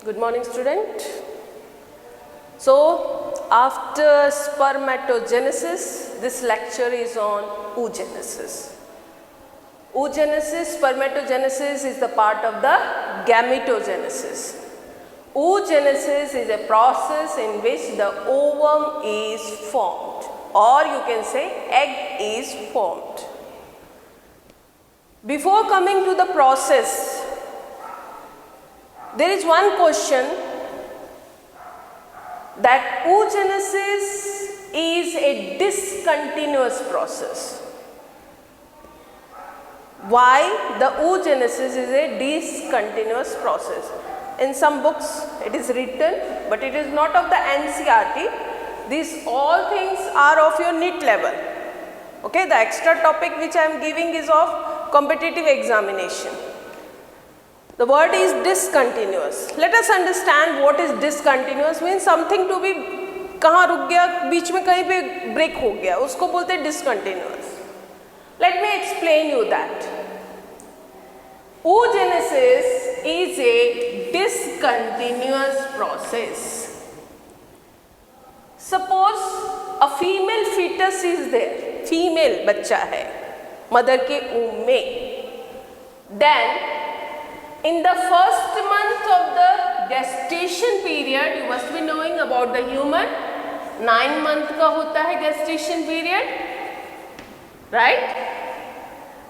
Good morning, student. So, after spermatogenesis, this lecture is on oogenesis. Oogenesis, spermatogenesis is the part of the gametogenesis. Oogenesis is a process in which the ovum is formed, or you can say egg is formed. Before coming to the process, there is one question that oogenesis is a discontinuous process. Why the oogenesis is a discontinuous process? In some books it is written, but it is not of the NCERT. These all things are of your NEET level. Okay, the extra topic which I am giving is of competitive examination. The word is discontinuous. Let us understand what is discontinuous means. Something to be कहाँ रुक गया, बीच में कहीं पे break हो गया, उसको बोलते हैं discontinuous. Let me explain you that. Oogenesis is a discontinuous process. Suppose a female fetus is there, female बच्चा है मदर के ऊम में. Then in the first month of the gestation period, you must be knowing about the human, 9 month का होता है gestation period, right?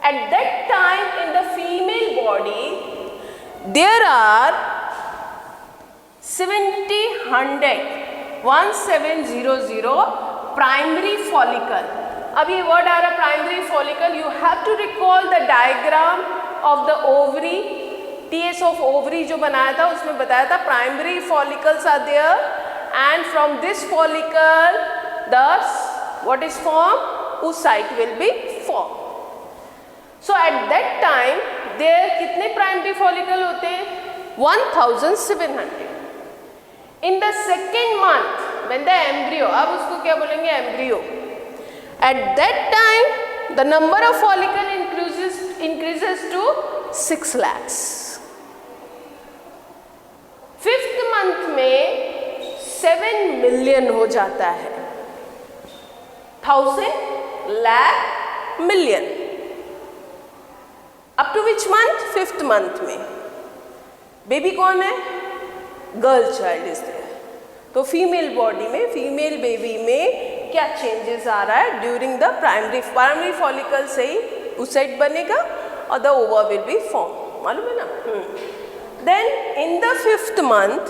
At that time in the female body, there are 1700 primary follicle. अब ये word आ रहा primary follicle, you have to recall the diagram of the ovary. TS of ovary जो बनाया था उसमें बताया था primary follicles are there, and from this follicle the what is formed, oocyte will be formed. So at that time there कितने primary follicle होते हैं? 1700. In the second month when the embryo, अब उसको क्या बोलेंगे, embryo, at that time the number of follicle increases to 6 lakhs. 5th month में 7 million हो जाता है. 1000 lakh million. Up to which month? 5th month में. बेबी कौन है? Girl child is there. तो फीमेल बॉडी में, फीमेल बेबी में क्या चेंजेस आ रहा है ड्यूरिंग द प्राइमरी फॉलिकल से ही oocyte बनेगा और द ओवा विल बी फॉर्म. मालूम है ना? Then in the 5th month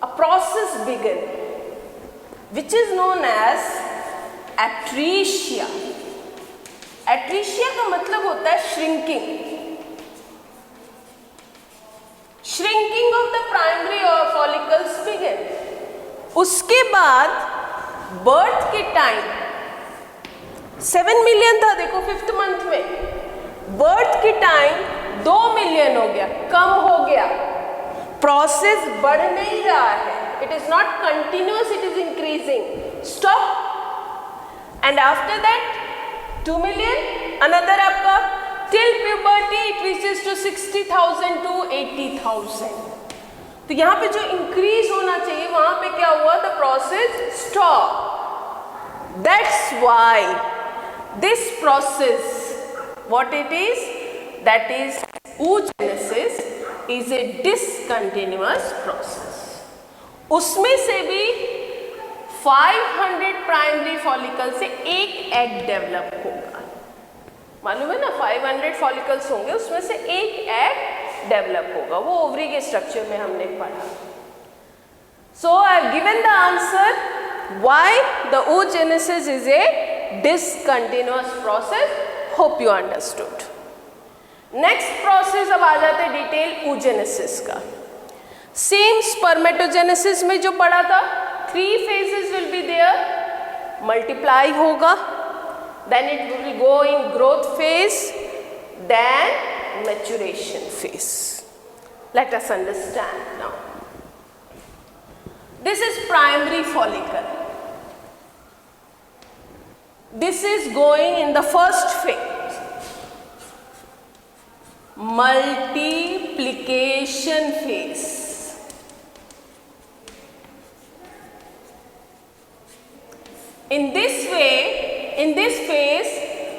a process begin which is known as atresia. Atresia का मतलब होता है shrinking. Shrinking of the primary follicles begin. उसके बाद birth के टाइम 7 million था, देखो 5th month में. birth के टाइम 2 million हो गया, कम हो गया. प्रोसेस बढ़ नहीं रहा है. It is not continuous, it is increasing. Stop. And after that 2 million, another आपका till puberty it reaches to 60,000 to 80,000. तो यहाँ पे जो इंक्रीज होना चाहिए वहां पे क्या हुआ? The process stop. That's why this process, what it is, that is oogenesis is a discontinuous process. उसमें से भी 500 प्राइमरी फॉलिकल से एक एग डेवलप होगा. मालूम है ना? 500 फॉलिकल्स होंगे, उसमें से एक एग डेवलप होगा. वो ओवरी के स्ट्रक्चर में हमने पढ़ा. So I have given the answer why the oogenesis is a discontinuous process. Hope you understood. Next process अब आ जाते हैं डिटेल oogenesis का. सेम स्पर्मेटोजेनेसिस में जो पढ़ा था, 3 phases will be there. Multiply होगा, then it will go in growth phase, then maturation phase. Let us understand now. This is primary follicle. This is going in the first phase. multiplication phase. In this phase,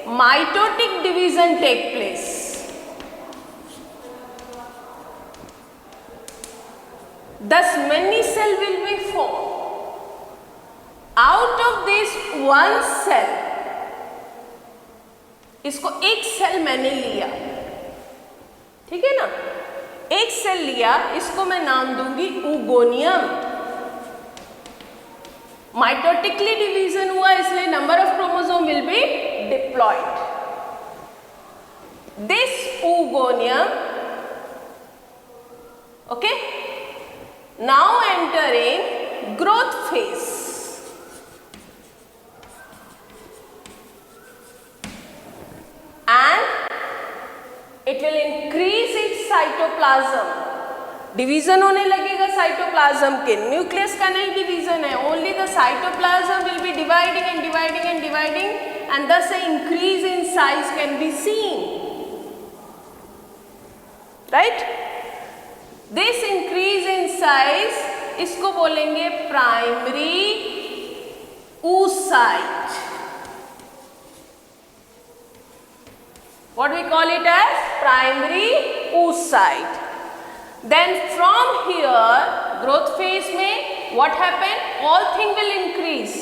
mitotic division take place. Thus, many cells will be formed. Out of this one cell, इसको एक cell मैंने लिया, ठीक है ना, एक cell लिया, इसको मैं नाम दूंगी oogonia. माइटोटिकली डिवीजन हुआ, इसलिए number of chromosome will be diploid. This oogonia, okay, now entering growth phase. And it will increase its cytoplasm. Division होने लगेगा साइटोप्लाज्म के, न्यूक्लियस का नहीं डिवीजन है, only the cytoplasm will be dividing and dividing and dividing, and thus an increase in size can be seen, right? This increase in size, इसको बोलेंगे primary oocyte. What we call it as primary oocyte. Then from here growth phase में what happen? All thing will increase.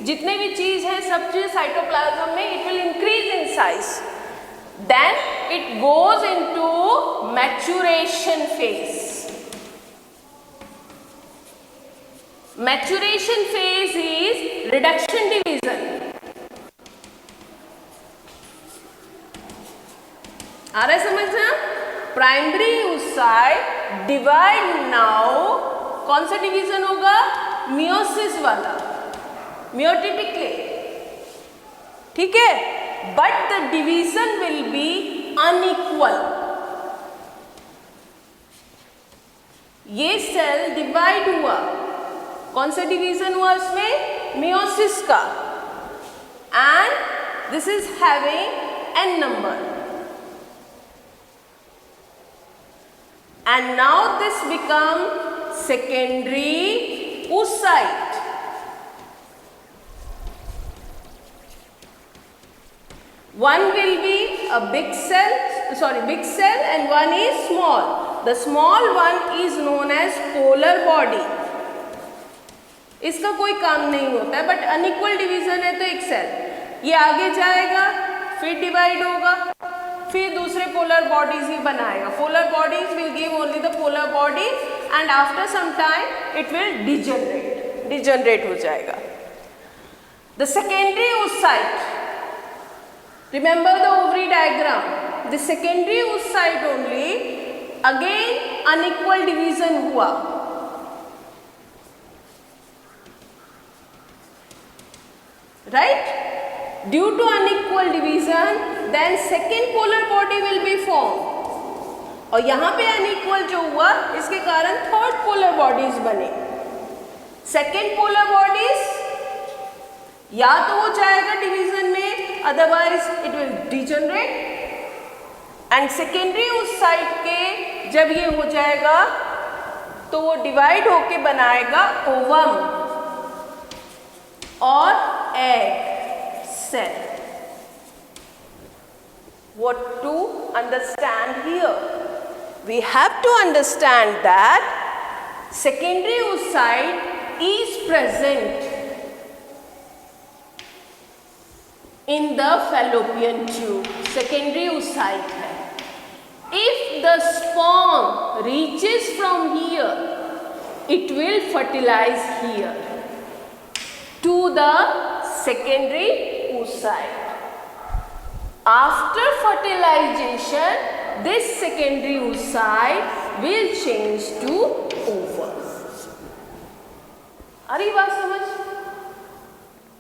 जितने भी चीज है सब चीज cytoplasm में it will increase in size. Then it goes into maturation phase. Maturation phase is reduction division. आ रहा है समझना? प्राइमरी oocyte डिवाइड नाउ, कौन सा डिवीजन होगा? मियोसिस वाला, मियोटिटिकली, ठीक है, but the division will be unequal. ये सेल डिवाइड हुआ, कौन सा डिवीजन हुआ उसमें? मियोसिस का, and this is having n number. And now this become secondary oocyte. One will be a big cell, and one is small. The small one is known as polar body. इसका कोई काम नहीं होता है, but unequal division है तो एक cell ये आगे जाएगा, फिर डिवाइड होगा, फिर दूसरे पोलर बॉडीज ही बनाएगा. Polar bodies will give only the polar bodies, and after some time it will degenerate हो जाएगा. The secondary oocyte, remember the ovary diagram, the secondary oocyte only, again unequal division हुआ, right? Due to unequal division, then second polar body will be formed. और यहाँ पे unequal जो हुआ, इसके कारण third polar bodies बने. Second polar bodies या तो हो जाएगा डिवीजन में, otherwise it will degenerate. And secondary oocyte के जब ये हो जाएगा, तो वो डिवाइड होके बनाएगा ओवम और egg cell. What to understand here? We have to understand that secondary oocyte is present in the fallopian tube. Secondary oocyte है. If the sperm reaches from here, it will fertilize here to the secondary oocyte. After fertilization, this secondary oocyte will change to ovum. अरे बात समझ?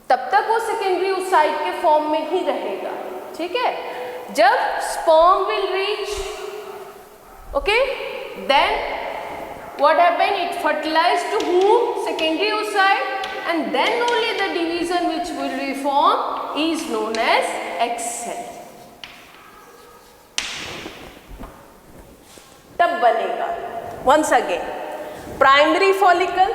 तब तक वो secondary oocyte के form में ही रहेगा, ठीक है? जब sperm will reach, okay, then what happen? It fertilized to whom? Secondary oocyte. And then only the division which will be formed is known as egg cell. तब बनेगा once again primary follicle,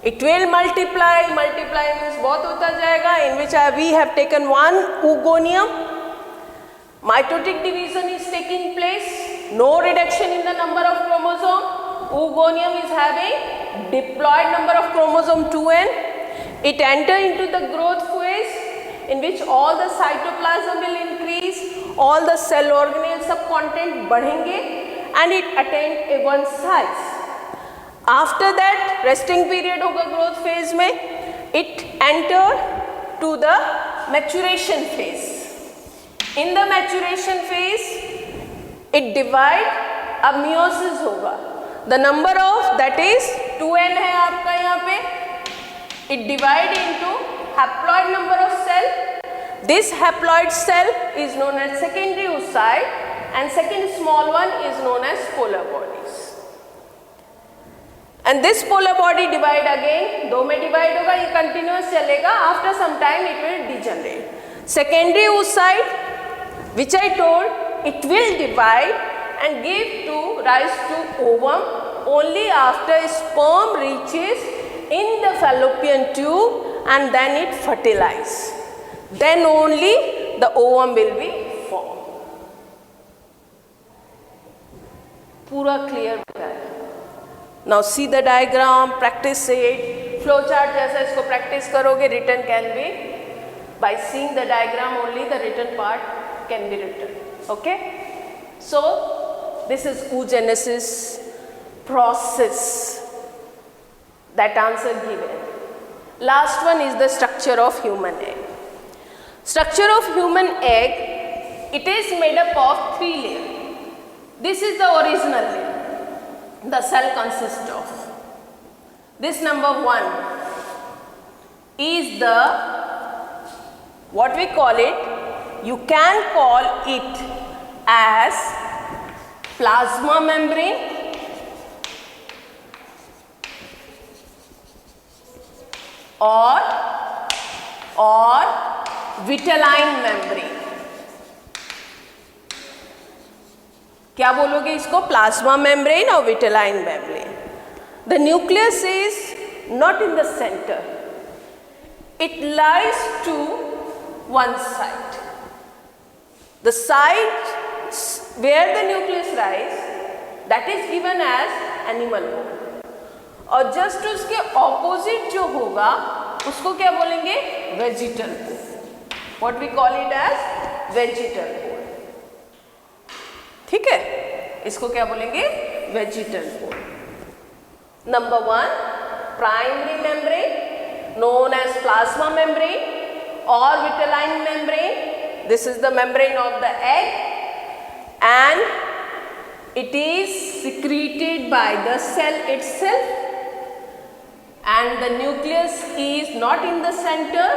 It will multiply means बहुत होता जाएगा, in which we have taken one oogonium. Mitotic division is taking place, no reduction in the number of chromosome. Oogonium is having diploid number of chromosome 2n. It enter into the growth phase, in which all the cytoplasm will increase, all the cell organelles सब content बढ़ेंगे and it attain a one size. After that resting period होगा growth phase में, it enter to the maturation phase. In the maturation phase it divide, अब meiosis होगा, the number of that is 2n है आपका यहाँ पे, it divide into haploid number of cell. This haploid cell is known as secondary oocyte and second small one is known as polar bodies. And this polar body divide again, दो में divide होगा, ये continuous चलेगा, after some time it will degenerate. Secondary oocyte, which I told, it will divide and give to rise to ovum only after sperm reaches in the fallopian tube and then it fertilizes. Then only the ovum will be formed. पूरा clear बताया. Now see the diagram, practice it. Flow chart जैसा इसको practice करोगे, written can be. By seeing the diagram only the written part can be written. Okay? So this is oogenesis process. That answer given. Last one is the structure of human egg. Structure of human egg, it is made up of 3 layers. This is the original layer. The cell consists of. This number 1 is the, what we call it, you can call it as plasma membrane or vitelline membrane. क्या बोलोगे इसको? Plasma membrane और vitelline membrane. The nucleus is not in the center. It lies to one side. The side where the nucleus lies, that is given as animal bone. और just उसके opposite जो होगा उसको क्या बोलेंगे? Vegetal bone. What we call it as vegetal bone. ठीक है, इसको क्या बोलेंगे? Vegetal bone. Number 1 primary membrane known as plasma membrane or vitelline membrane. This is the membrane of the egg and it is secreted by the cell itself and the nucleus is not in the center.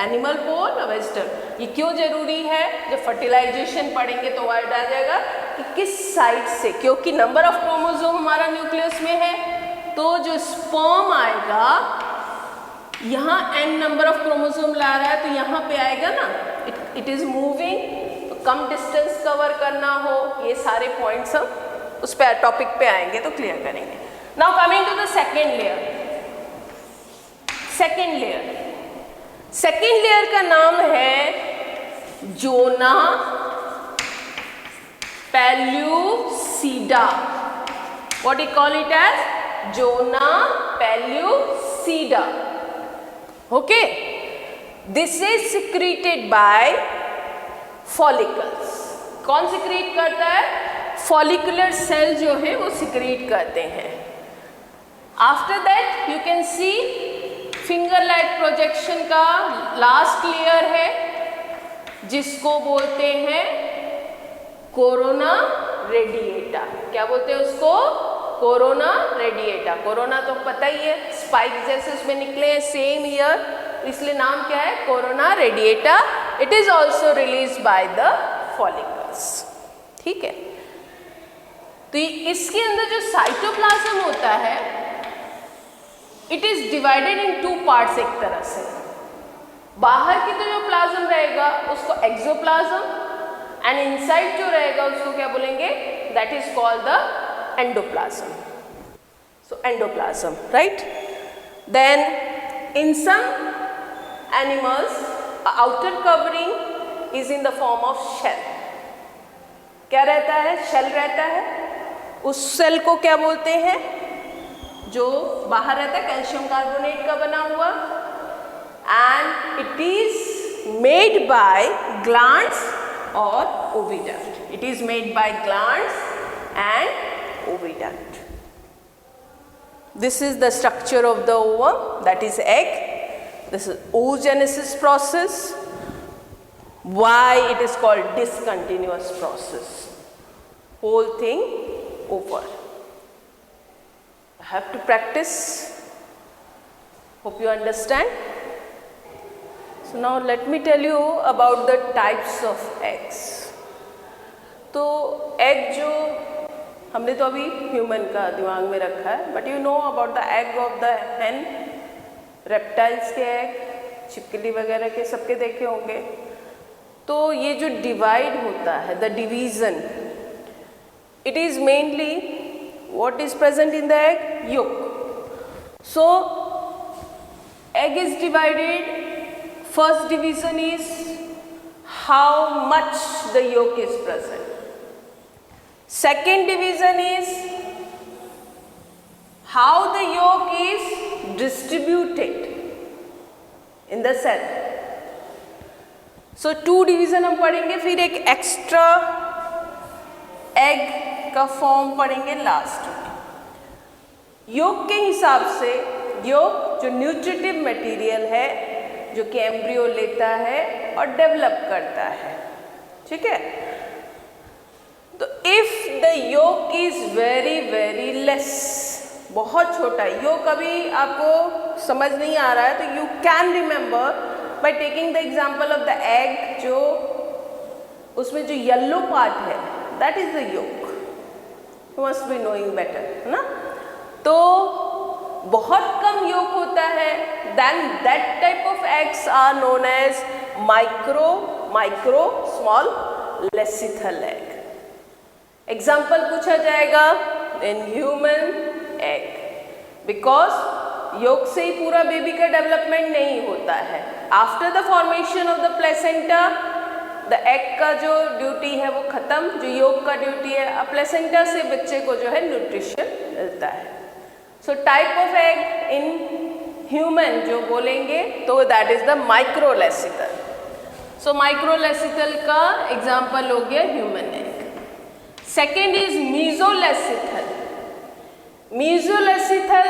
Animal bone और vegetal. ये क्यों जरूरी है? जब fertilisation पढ़ेंगे तो word आ जाएगा कि किस साइड से, क्योंकि नंबर ऑफ क्रोमोसोम हमारा न्यूक्लियस में है, तो जो स्पर्म आएगा यहाँ n नंबर ऑफ क्रोमोसोम ला रहा है तो यहाँ पे आएगा ना, इट इज मूविंग, तो कम डिस्टेंस कवर करना हो, ये सारे पॉइंट्स हम उस पे टॉपिक पे आएंगे तो क्लियर करेंगे. Now coming to the second layer. Second layer का नाम है zona pellucida. What you call it as? Zona pellucida. Okay, this is secreted by follicles. कौन सिक्रीट करता है? फॉलिकुलर सेल जो है वो सिक्रीट करते हैं. After that you can see finger like projection का लास्ट लेयर है जिसको बोलते हैं कोरोना रेडिएटा. क्या बोलते हैं उसको? Corona radiata. कोरोना तो पता ही है, स्पाइक जैसे उसमें निकले हैं सेम ईयर, इसलिए नाम क्या है? Corona radiata. It is also release by the follicles. ठीक है, तो इसके अंदर जो साइटोप्लाज्म होता है it is divided in 2 parts. एक तरह से बाहर की तो जो प्लाज्म रहेगा उसको एक्सोप्लाज्म एंड इनसाइड जो रहेगा उसको क्या बोलेंगे? That is called the endoplasm. So endoplasm, right? Then in some animals outer covering is in the form of shell. क्या रहता है? शेल रहता है. उस सेल को क्या बोलते हैं? जो बाहर रहता है कैल्शियम कार्बोनेट का बना हुआ, and it is made by glands or oviduct. It is made by glands and oviduct. This is the structure of the ovum, that is egg. This is oogenesis process. Why it is called discontinuous process? Whole thing over. I have to practice. Hope you understand. So now let me tell you about the types of eggs. तो egg जो हमने तो अभी human का दिमाग में रखा है, but you know about the egg of the हेन. रेप्टाइल्स के एग, छिपकली वगैरह के सबके देखे होंगे. तो ये जो डिवाइड होता है, the division, it is mainly what is present in the egg? yolk. So egg is divided. First division is how much the yolk is present. Second division is how the yolk is distributed in the cell. So two division हम पढ़ेंगे, फिर एक extra egg का form पढ़ेंगे last में. yolk के हिसाब से yolk जो न्यूट्रिटिव मटेरियल है, जो कि एम्ब्रियो लेता है और डेवलप करता है. ठीक है. तो if the yolk is very very less, बहुत छोटा yolk अभी आपको समझ नहीं आ रहा है, तो you can remember by taking the example of the egg. जो उसमें जो येलो पार्ट है, that is the yolk. You must be knowing better, है ना. तो बहुत कम yolk होता है, then that type of eggs are known as micro small lecithal egg. Example पूछा जाएगा in human egg, because yolk से ही पूरा बेबी का डेवलपमेंट नहीं होता है. After the formation of the placenta, the egg का जो ड्यूटी है वो खत्म, जो yolk का ड्यूटी है, अब प्लेसेंटा से बच्चे को जो है न्यूट्रिशन मिलता है. So type of egg in human जो बोलेंगे तो that is the microlecithal. So microlecithal का एग्जाम्पल हो गया human egg. Second is mesolecithal. Mesolecithal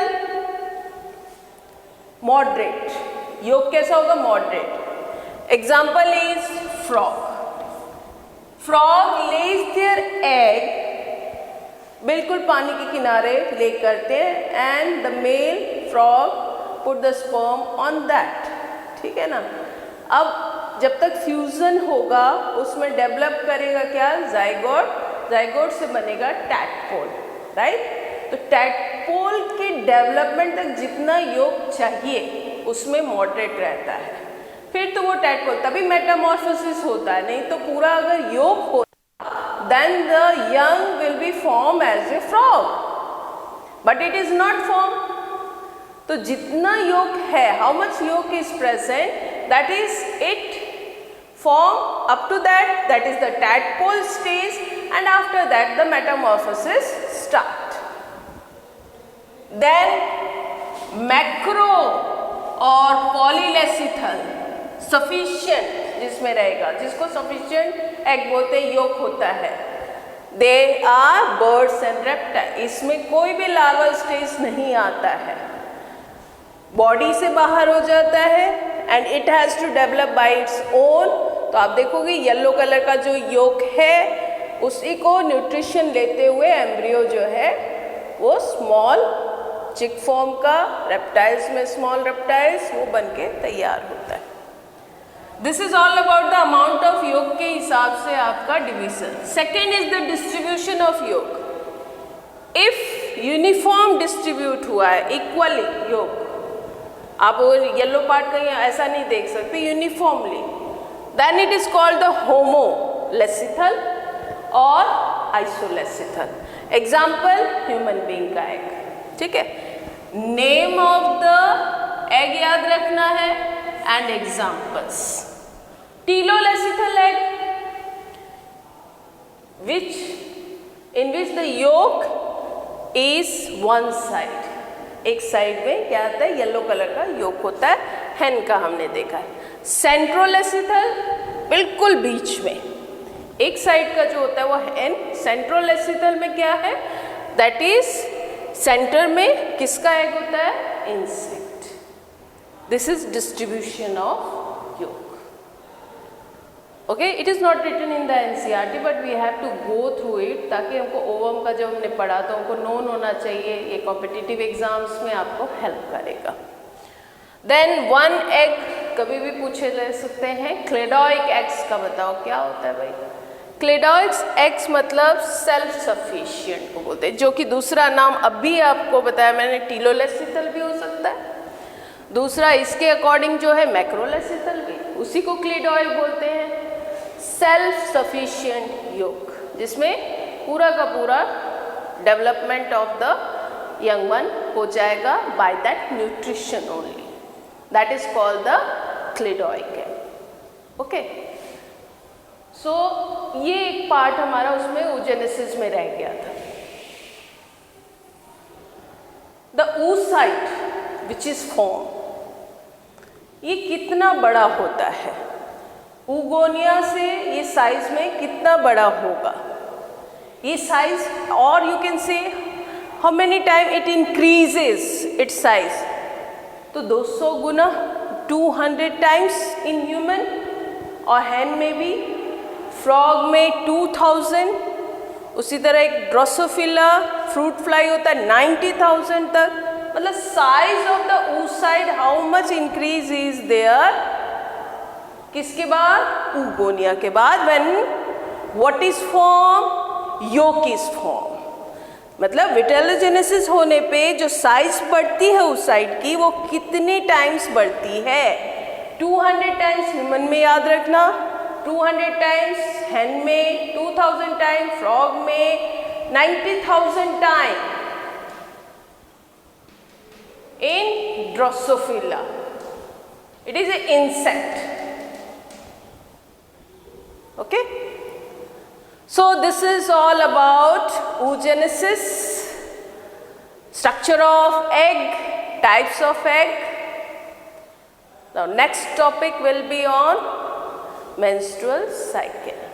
moderate. yolk कैसा होगा? Moderate. Example is frog. Frog lays their egg बिल्कुल पानी के किनारे ले करते हैं, and the male frog put the sperm on that. ठीक है ना. अब जब तक फ्यूजन होगा उसमें डेवलप करेगा क्या? जाइगोट. जाइगोट से बनेगा टैडपोल, राइट. तो टैडपोल के डेवलपमेंट तक जितना yolk चाहिए उसमें मॉडरेट रहता है. फिर तो वो टैडपोल तभी मेटामॉर्फोसिस होता है, नहीं तो पूरा अगर yolk होता then the young will be formed as a frog, but it is not formed. तो जितना yolk है, how much yolk is present, that is it form up to that is the tadpole stage, and after that the metamorphosis start. Then macro और polylecithal sufficient जिसमें रहेगा, जिसको sufficient egg बोलते हैं, yolk होता है. They are birds and reptile. इसमें कोई भी लार्वल स्टेज नहीं आता है, बॉडी से बाहर हो जाता है, and it has to develop by its own. तो आप देखोगे येलो कलर का जो yolk है उसी को न्यूट्रिशन लेते हुए एम्ब्रियो जो है वो स्मॉल चिक फॉर्म का, रेप्टाइल्स में स्मॉल रेप्टाइल्स, वो बनके तैयार होता है. This is all about the amount of yolk के हिसाब से आपका division. Second is the distribution of yolk. If uniform distribute हुआ है इक्वली yolk, आप येलो पार्ट कहीं ऐसा नहीं देख सकते, uniformly, then it is called the homolecithal और आइसोलेसिथल. एग्जाम्पल ह्यूमन बीइंग का एग. ठीक है. नेम ऑफ द एग याद रखना है and examples. Telolecithal egg in which the yolk is one side, एक साइड में क्या आता है, येलो कलर का योक होता है, हेन का हमने देखा है। सेंट्रोलेसिथल बिल्कुल बीच में, एक साइड का जो होता है वो हेन। सेंट्रोलेसिथल में क्या है, दैट इज सेंटर में किसका एग होता है, insect. This is distribution of yolk. Okay, it is not written in the NCERT but we have to go through it, ताकि हमको ओवम का जब हमने पढ़ा तो हमको नोन होना चाहिए, ये कॉम्पिटिटिव एग्जाम्स में आपको हेल्प करेगा। देन वन एग कभी भी पूछे ले सकते हैं। क्लेडॉइक एग्स का बताओ क्या होता है भाई। क्लेडॉइक एग्स मतलब सेल्फ सफिशिएंट को बोलते हैं, जो कि दूसरा नाम अभी आपको बताया मैंने, टीलोलेसिथल भी हो सकता है, दूसरा इसके अकॉर्डिंग जो है मैक्रोलेसिथल भी, उसी को क्लेडॉइक बोलते हैं। सेल्फ सफिशिएंट योक, जिसमें पूरा का पूरा development of the young one हो जाएगा by that nutrition only, that is called the cleidoic egg. Okay, so ये एक पार्ट हमारा उसमें oogenesis में रह गया था। The oocyte which is form, ये कितना बड़ा होता है, ऊगोनिया से ये साइज में कितना बड़ा होगा, ये साइज, और you can say how many time it increases it's size, तो 200 गुना 200 टाइम्स इन ह्यूमन, और हैन में भी, फ्रॉग में 2000, उसी तरह एक ड्रोसोफिला फ्रूट फ्लाई होता है 90,000 तक। मतलब size of the oocyte how much increase is there, किसके बाद, ऊगोनिया के बाद, when what is form, yolk is form. मतलब विटेलोजेनेसिस होने पे जो साइज बढ़ती है oocyte की, वो कितने टाइम्स बढ़ती है, 200 टाइम्स ह्यूमन में, याद रखना, 200 टाइम्स हैन में, 2000 टाइम फ्रॉग में, 90,000 time in Drosophila. It is an insect. Okay, so this is all about oogenesis, structure of egg, types of egg. Now next topic will be on menstrual cycle.